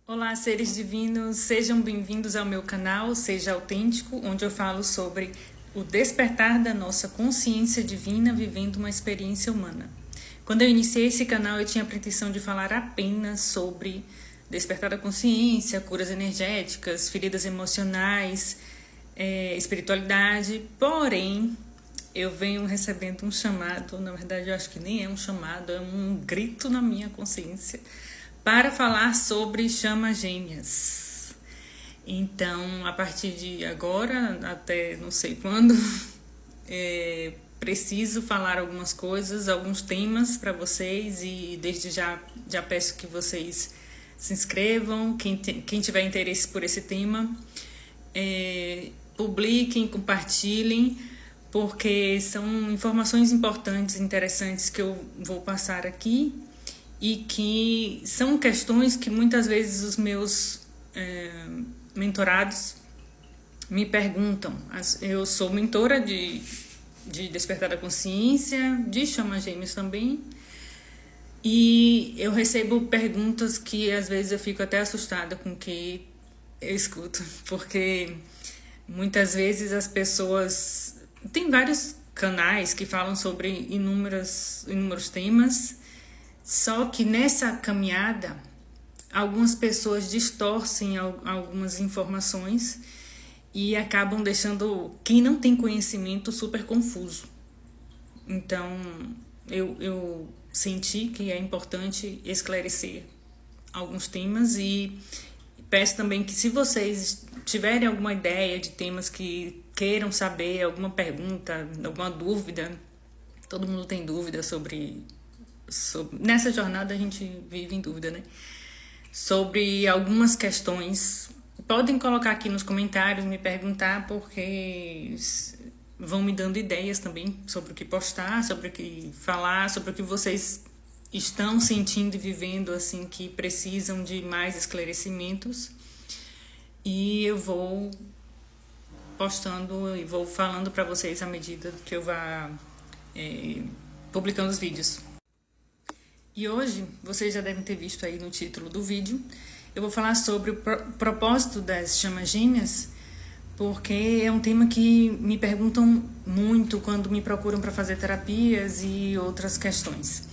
Olá, seres divinos, sejam bem-vindos ao meu canal Seja Autêntico, onde eu falo sobre o despertar da nossa consciência divina vivendo uma experiência humana. Quando eu iniciei esse canal, eu tinha a pretensão de falar apenas sobre despertar da consciência, curas energéticas, feridas emocionais, espiritualidade, porém, eu venho recebendo um chamado, na verdade eu acho que nem é um chamado, é um grito na minha consciência, para falar sobre chamas gêmeas. Então, a partir de agora, até não sei quando, preciso falar algumas coisas, alguns temas para vocês e desde já peço que vocês se inscrevam, quem tiver interesse por esse tema, publiquem, compartilhem, porque são informações importantes, interessantes que eu vou passar aqui e que são questões que muitas vezes os meus mentorados me perguntam. Eu sou mentora de despertar da consciência, de chama gêmeos também, e eu recebo perguntas que às vezes eu fico até assustada com o que eu escuto, porque muitas vezes as pessoas... Tem vários canais que falam sobre inúmeros temas, só que nessa caminhada, algumas pessoas distorcem algumas informações e acabam deixando quem não tem conhecimento super confuso. Então, eu senti que é importante esclarecer alguns temas e peço também que, se vocês tiverem alguma ideia de temas que queiram saber, alguma pergunta, alguma dúvida, todo mundo tem dúvida sobre nessa jornada a gente vive em dúvida, né? Sobre algumas questões, podem colocar aqui nos comentários, me perguntar, porque vão me dando ideias também sobre o que postar, sobre o que falar, sobre o que vocês estão sentindo e vivendo, assim, que precisam de mais esclarecimentos. E eu vou postando e vou falando para vocês à medida que eu vá publicando os vídeos. E hoje, vocês já devem ter visto aí no título do vídeo, eu vou falar sobre o propósito das chamas gêmeas, porque é um tema que me perguntam muito quando me procuram para fazer terapias e outras questões.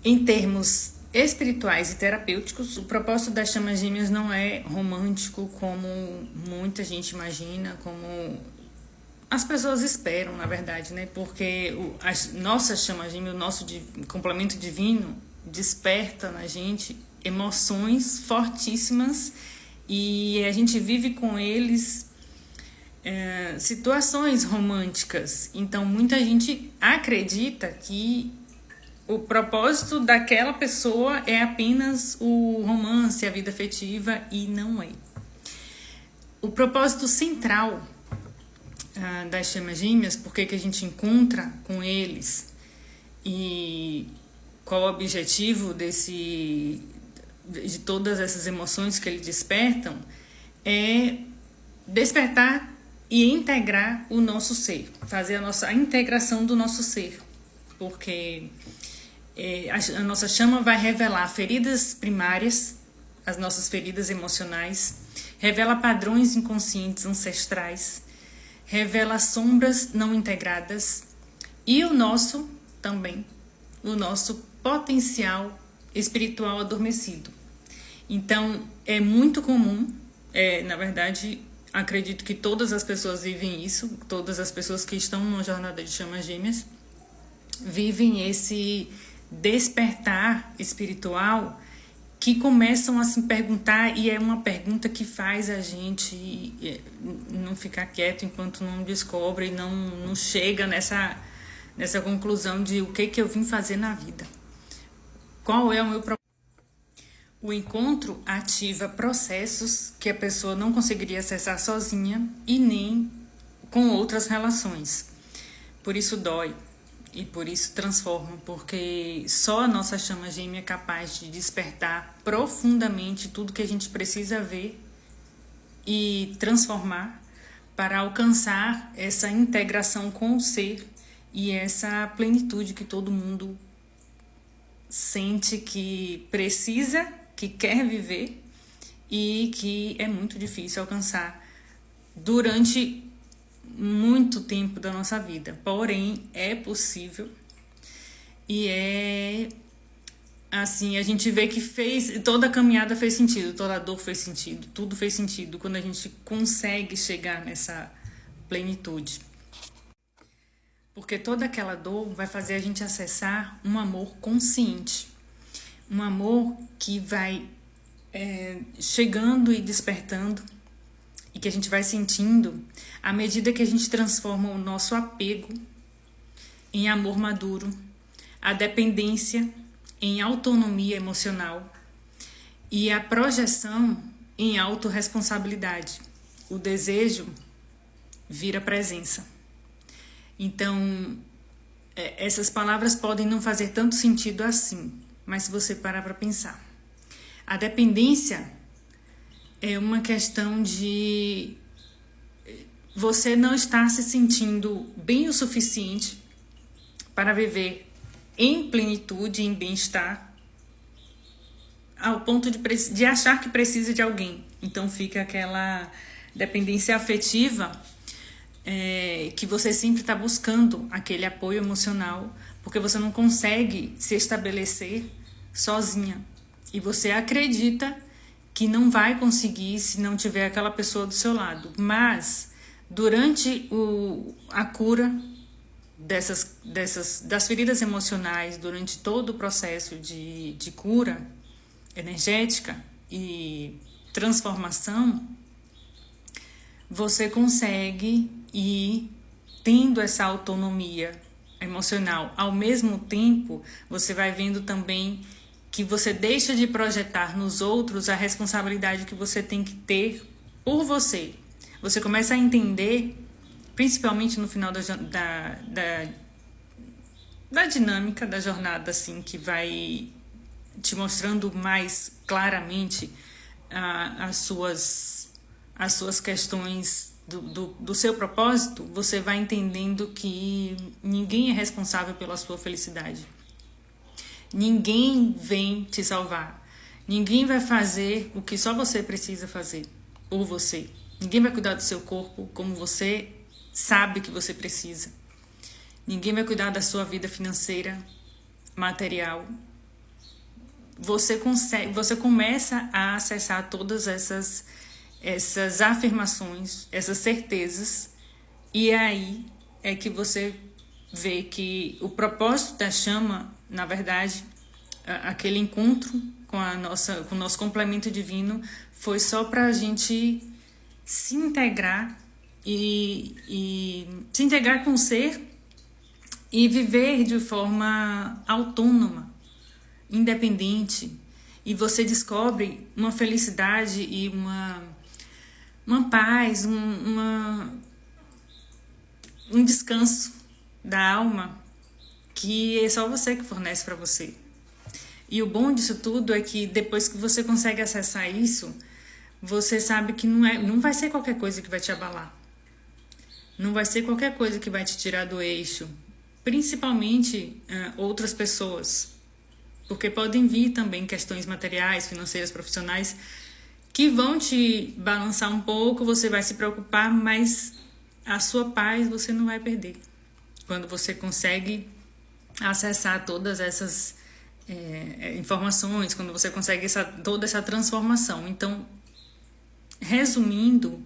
Em termos espirituais e terapêuticos, o propósito das chamas gêmeas não é romântico como muita gente imagina, como as pessoas esperam, na verdade, né? Porque a nossa chama gêmea, o nosso complemento divino, desperta na gente emoções fortíssimas e a gente vive com eles situações românticas. Então, muita gente acredita que o propósito daquela pessoa é apenas o romance, a vida afetiva, e não é. O propósito central das chamas gêmeas, por que a gente encontra com eles e qual o objetivo de todas essas emoções que eles despertam, é despertar e integrar o nosso ser, fazer a integração do nosso ser, porque a nossa chama vai revelar feridas primárias, as nossas feridas emocionais, revela padrões inconscientes ancestrais, revela sombras não integradas e o nosso potencial espiritual adormecido. Então, é muito comum, na verdade, acredito que todas as pessoas vivem isso, todas as pessoas que estão numa jornada de chamas gêmeas vivem esse despertar espiritual, que começam a se perguntar, e é uma pergunta que faz a gente não ficar quieto enquanto não descobre, não chega nessa conclusão de o que eu vim fazer na vida. Qual é o meu propósito? O encontro ativa processos que a pessoa não conseguiria acessar sozinha e nem com outras relações. Por isso dói. E por isso transforma, porque só a nossa chama gêmea é capaz de despertar profundamente tudo que a gente precisa ver e transformar para alcançar essa integração com o ser e essa plenitude que todo mundo sente que precisa, que quer viver e que é muito difícil alcançar durante muito tempo da nossa vida. Porém, é possível e assim, a gente vê que toda a caminhada fez sentido, toda a dor fez sentido, tudo fez sentido quando a gente consegue chegar nessa plenitude. Porque toda aquela dor vai fazer a gente acessar um amor consciente. Um amor que vai chegando e despertando e que a gente vai sentindo à medida que a gente transforma o nosso apego em amor maduro, a dependência em autonomia emocional e a projeção em autorresponsabilidade. O desejo vira presença. Então, essas palavras podem não fazer tanto sentido assim, mas se você parar para pensar. A dependência é uma questão de você não estar se sentindo bem o suficiente para viver em plenitude, em bem-estar, ao ponto de achar que precisa de alguém. Então fica aquela dependência afetiva que você sempre está buscando aquele apoio emocional, porque você não consegue se estabelecer sozinha. E você acredita que não vai conseguir se não tiver aquela pessoa do seu lado. Mas durante a cura das feridas emocionais, durante todo o processo de cura energética e transformação, você consegue ir tendo essa autonomia emocional. Ao mesmo tempo, você vai vendo também que você deixa de projetar nos outros a responsabilidade que você tem que ter por você. Você começa a entender, principalmente no final da dinâmica da jornada, assim, que vai te mostrando mais claramente as suas questões do seu propósito, você vai entendendo que ninguém é responsável pela sua felicidade. Ninguém vem te salvar. Ninguém vai fazer o que só você precisa fazer por você. Ninguém vai cuidar do seu corpo como você sabe que você precisa. Ninguém vai cuidar da sua vida financeira, material. Você começa a acessar todas essas afirmações, essas certezas, e aí é que você vê que o propósito da chama, na verdade, aquele encontro com o nosso complemento divino, foi só para a gente se integrar e se integrar com o ser e viver de forma autônoma, independente. E você descobre uma felicidade e uma paz, um descanso da alma que é só você que fornece para você. E o bom disso tudo é que depois que você consegue acessar isso, você sabe que não vai ser qualquer coisa que vai te abalar. Não vai ser qualquer coisa que vai te tirar do eixo. Principalmente outras pessoas. Porque podem vir também questões materiais, financeiras, profissionais, que vão te balançar um pouco, você vai se preocupar, mas a sua paz você não vai perder. Quando você consegue acessar todas essas informações, quando você consegue toda essa transformação. Então, resumindo,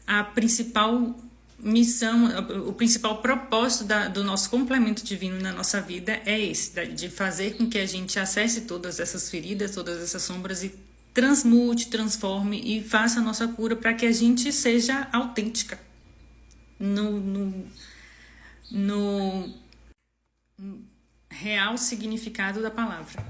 a principal missão, o principal propósito do nosso complemento divino na nossa vida é esse, de fazer com que a gente acesse todas essas feridas, todas essas sombras e transmute, transforme e faça a nossa cura para que a gente seja autêntica no real significado da palavra.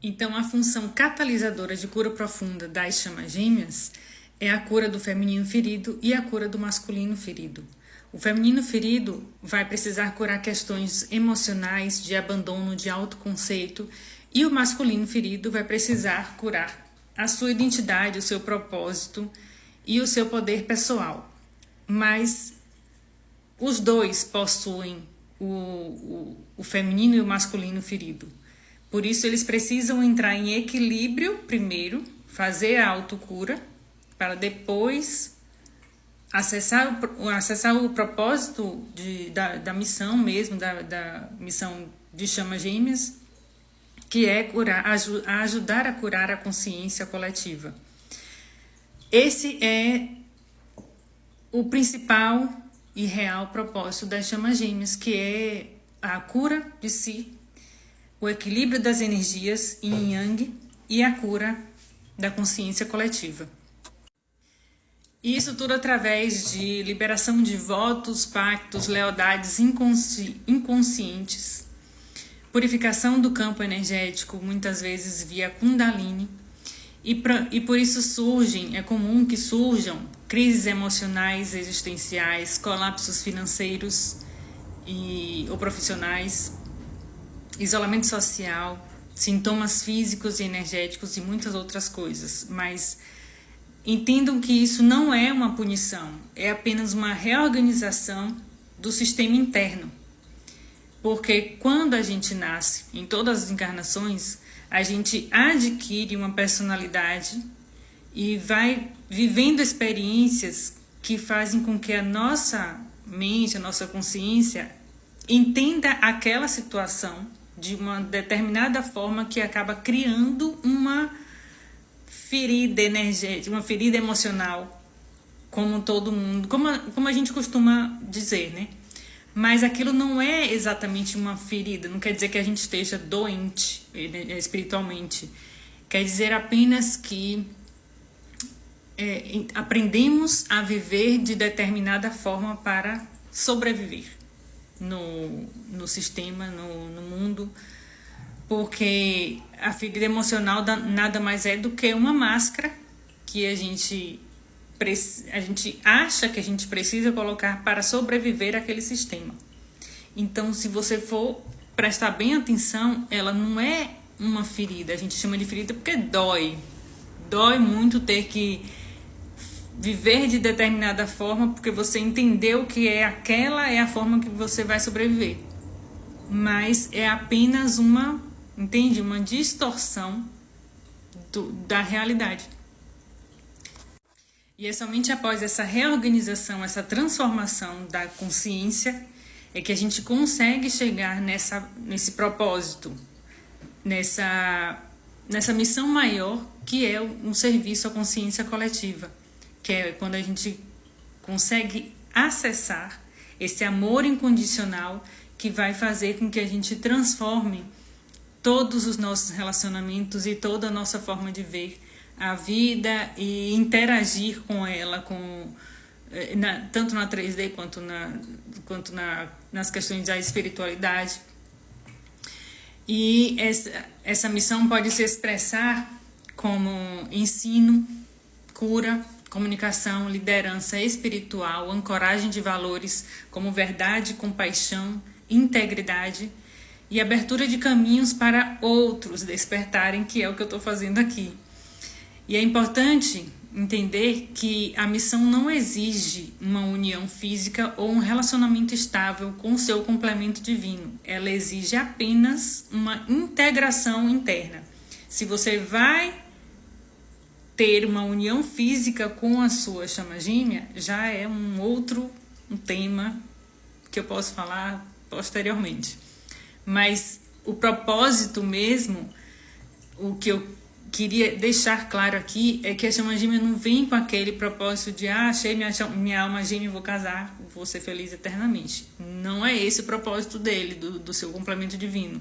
Então, a função catalisadora de cura profunda das chamas gêmeas é a cura do feminino ferido e a cura do masculino ferido. O feminino ferido vai precisar curar questões emocionais, de abandono, de autoconceito, e o masculino ferido vai precisar curar a sua identidade, o seu propósito e o seu poder pessoal. Mas os dois possuem o feminino e o masculino ferido. Por isso, eles precisam entrar em equilíbrio primeiro, fazer a autocura, para depois acessar o propósito da missão mesmo, da missão de Chamas Gêmeas, que é ajudar a curar a consciência coletiva. Esse é o principal e real propósito das Chamas Gêmeas, que é a cura de si, o equilíbrio das energias yin e yang e a cura da consciência coletiva. Isso tudo através de liberação de votos, pactos, lealdades inconscientes, purificação do campo energético, muitas vezes via Kundalini, e por isso é comum que surjam crises emocionais existenciais, colapsos financeiros ou profissionais, isolamento social, sintomas físicos e energéticos e muitas outras coisas. Mas entendam que isso não é uma punição, é apenas uma reorganização do sistema interno. Porque quando a gente nasce, em todas as encarnações, a gente adquire uma personalidade e vai vivendo experiências que fazem com que a nossa mente, a nossa consciência, entenda aquela situação de uma determinada forma que acaba criando uma ferida energética, uma ferida emocional, como todo mundo, como a gente costuma dizer, né? Mas aquilo não é exatamente uma ferida, não quer dizer que a gente esteja doente espiritualmente. Quer dizer apenas que aprendemos a viver de determinada forma para sobreviver no sistema, no mundo, porque a ferida emocional nada mais é do que uma máscara que a gente acha que a gente precisa colocar para sobreviver àquele sistema. Então, se você for prestar bem atenção, ela não é uma ferida. A gente chama de ferida porque dói. Dói muito ter que viver de determinada forma, porque você entendeu que aquela é a forma que você vai sobreviver. Mas é apenas uma distorção da realidade. E é somente após essa reorganização, essa transformação da consciência, é que a gente consegue chegar nesse propósito, nessa missão maior, que é um serviço à consciência coletiva, que é quando a gente consegue acessar esse amor incondicional que vai fazer com que a gente transforme todos os nossos relacionamentos e toda a nossa forma de ver a vida e interagir com ela, tanto na 3D quanto nas questões da espiritualidade. E essa missão pode se expressar como ensino, cura, comunicação, liderança espiritual, ancoragem de valores como verdade, compaixão, integridade e abertura de caminhos para outros despertarem, que é o que eu estou fazendo aqui. E é importante entender que a missão não exige uma união física ou um relacionamento estável com o seu complemento divino. Ela exige apenas uma integração interna. Se você vai ter uma união física com a sua chama gêmea, já é um tema que eu posso falar posteriormente. Mas o propósito mesmo, o que eu queria deixar claro aqui é que a chama gêmea não vem com aquele propósito de achei minha alma gêmea, vou casar, vou ser feliz eternamente. Não é esse o propósito dele, do seu complemento divino.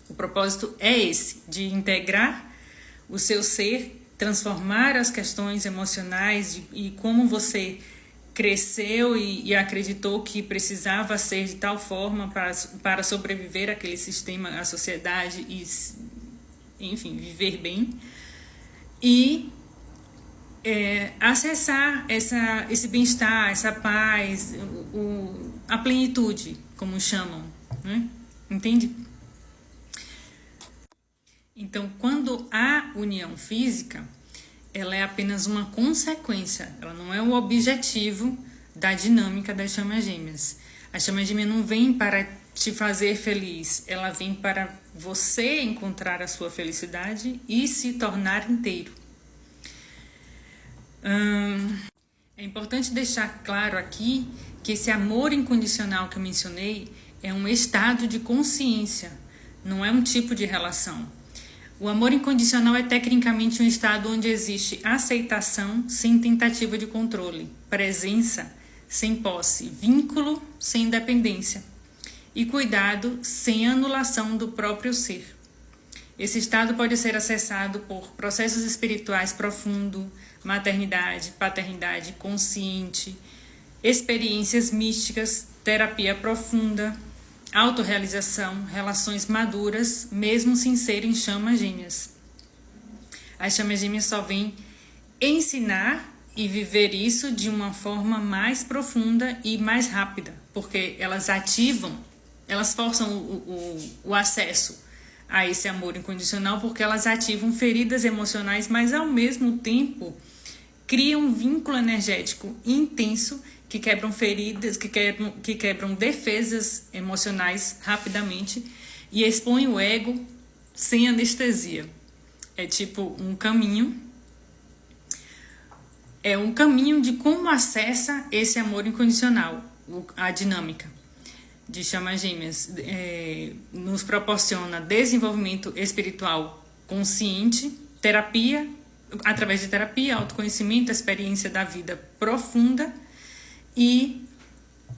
O propósito é esse, de integrar o seu ser, transformar as questões emocionais e como você cresceu e acreditou que precisava ser de tal forma para sobreviver àquele sistema, à sociedade e, enfim, viver bem, e acessar esse bem-estar, essa paz, a plenitude, como chamam, né? Entende? Então, quando há união física, ela é apenas uma consequência, ela não é o objetivo da dinâmica das chamas gêmeas. A chama gêmea não vem para te fazer feliz, ela vem para você encontrar a sua felicidade e se tornar inteiro. É importante deixar claro aqui que esse amor incondicional que eu mencionei é um estado de consciência, não é um tipo de relação. O amor incondicional é tecnicamente um estado onde existe aceitação sem tentativa de controle, presença sem posse, vínculo sem dependência e cuidado sem anulação do próprio ser. Esse estado pode ser acessado por processos espirituais profundos, maternidade, paternidade consciente, experiências místicas, terapia profunda, autorrealização, relações maduras, mesmo sem serem chamas gêmeas. As chamas gêmeas só vêm ensinar e viver isso de uma forma mais profunda e mais rápida, porque elas forçam o acesso a esse amor incondicional, porque elas ativam feridas emocionais, mas ao mesmo tempo criam um vínculo energético intenso que quebram feridas, que quebram defesas emocionais rapidamente e expõem o ego sem anestesia. É tipo um caminho. É um caminho de como acessa esse amor incondicional, a dinâmica de chamas gêmeas. Nos proporciona desenvolvimento espiritual consciente, terapia, através de terapia, autoconhecimento, experiência da vida profunda e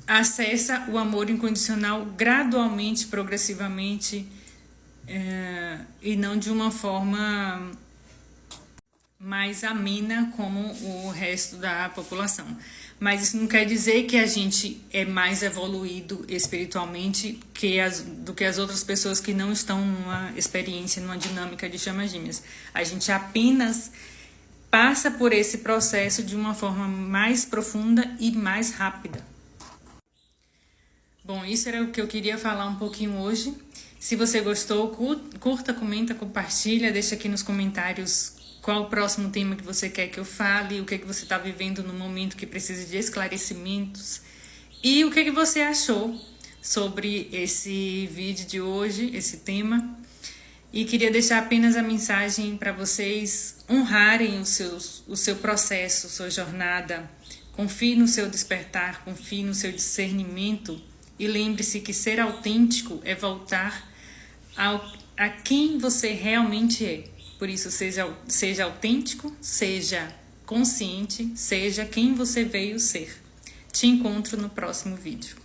acessa o amor incondicional gradualmente, progressivamente e não de uma forma mais amena como o resto da população. Mas isso não quer dizer que a gente é mais evoluído espiritualmente do que as outras pessoas que não estão numa experiência, numa dinâmica de chamas gêmeas. A gente apenas passa por esse processo de uma forma mais profunda e mais rápida. Bom, isso era o que eu queria falar um pouquinho hoje. Se você gostou, curta, comenta, compartilha, deixa aqui nos comentários qual o próximo tema que você quer que eu fale, o que você está vivendo no momento que precisa de esclarecimentos e o que você achou sobre esse vídeo de hoje, esse tema. E queria deixar apenas a mensagem para vocês honrarem o seu processo, sua jornada. Confie no seu despertar, confie no seu discernimento e lembre-se que ser autêntico é voltar a quem você realmente é. Por isso, seja autêntico, seja consciente, seja quem você veio ser. Te encontro no próximo vídeo.